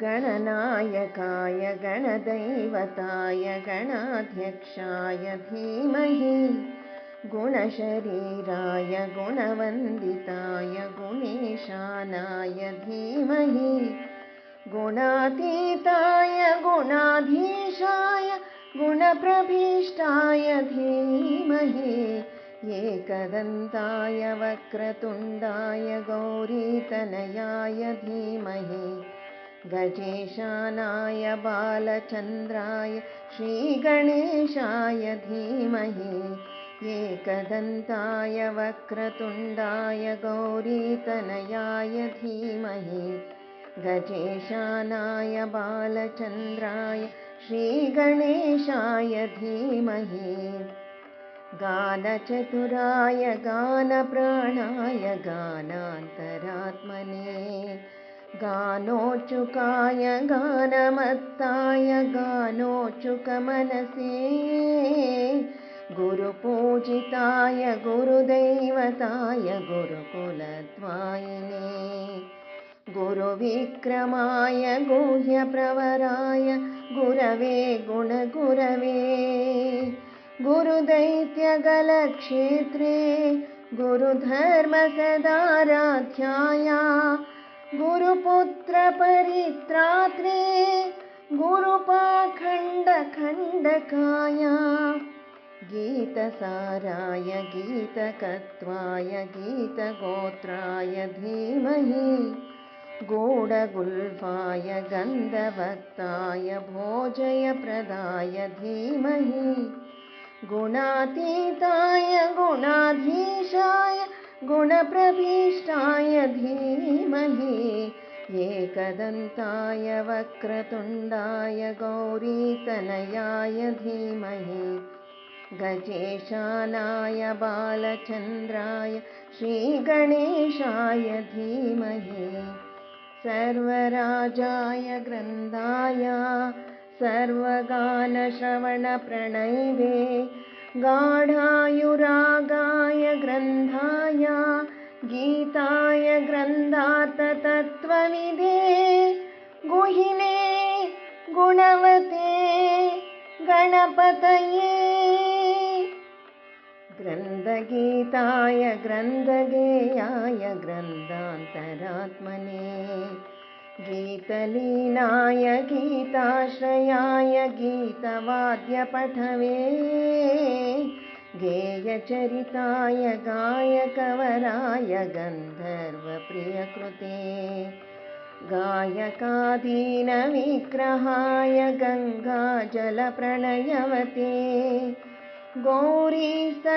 गणनायकाय गणदैवताय गणाध्यक्षाय धीमहि गुणशरीराय गुणवन्दिताय गुणेशानाय धीमहि गुणातीताय गुणाधीशाय गुणप्रभीष्टाय धीमहि एकदन्ताय वक्रतुण्डाय गौरीतनयाय धीमहि गजेशानाय बालचन्द्राय श्रीगणेशाय धीमहि एकदन्ताय वक्रतुण्डाय गौरीतनयाय धीमहि गजेशानाय बालचन्द्राय श्रीगणेशाय धीमहि गानचतुराय गानप्राणाय गानान्तरात्मने गानोच्चुकाय गानमत्ताय गानोच्चुकमनसे गुरुपूजिताय गुरुदैवताय गुरुकुलद्वायिने गुरुविक्रमाय गुह्यप्रवराय गुरवे गुणगुरवे गुरुदैत्यगलक्षेत्रे गुरुधर्मसदाराध्याय गुरुपुत्रपरित्रात्रे गुरुपाखण्डखण्डकाय गीतसाराय गीतकत्वाय गीतगोत्राय धीमहि गूढगुल्फाय गन्धवक्ताय भोजयप्रदाय धीमहि गुणातीताय गुणाधीशाय गुणप्रभीष्टाय धीमहि एकदन्ताय वक्रतुण्डाय गौरीतनयाय धीमहि गजेशानाय बालचन्द्राय श्रीगणेशाय धीमहि सर्वराजाय ग्रन्थाय सर्वगानश्रवणप्रणैवे गाढायुरागाय ग्रन्थाय गीताय ग्रन्थार्थतत्त्वविदे गुहिने गुणवते गणपतये ग्रन्थगीताय ग्रन्थगेयाय ग्रन्थान्तरात्मने गीतलीनाय गीताश्रयाय गीतवाद्यपठवे गेयचरिताय गायकवराय गन्धर्वप्रियकृते गायकादीनविग्रहाय गङ्गाजलप्रणयवते गौरीसनन्दनाय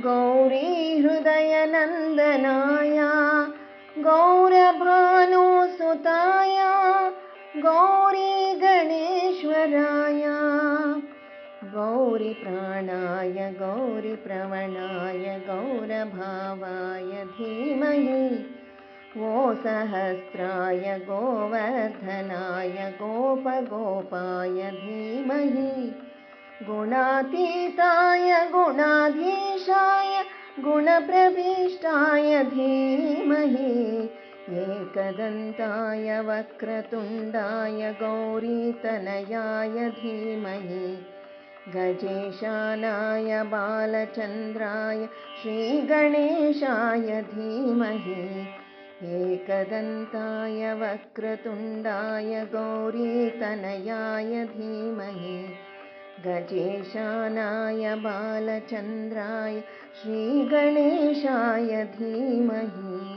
गौरीहृदयनन्दनाय गौरभानुसुताय गौरीगणेश्वराय गौरीप्राणाय गौरीप्रवणाय गौरभावाय धीमहि वो सहस्राय गोवर्धनाय गोपगोपाय धीमहि गुणातीताय गुणाधीशाय गुणप्रभीष्टाय धीमहि एकदन्ताय वक्रतुण्डाय गौरीतनयाय धीमहि गजेशानाय बालचन्द्राय श्रीगणेशाय धीमहि एकदन्ताय वक्रतुण्डाय गौरीतनयाय धीमहि गजेशानाय बालचन्द्राय श्रीगणेशाय धीमहि।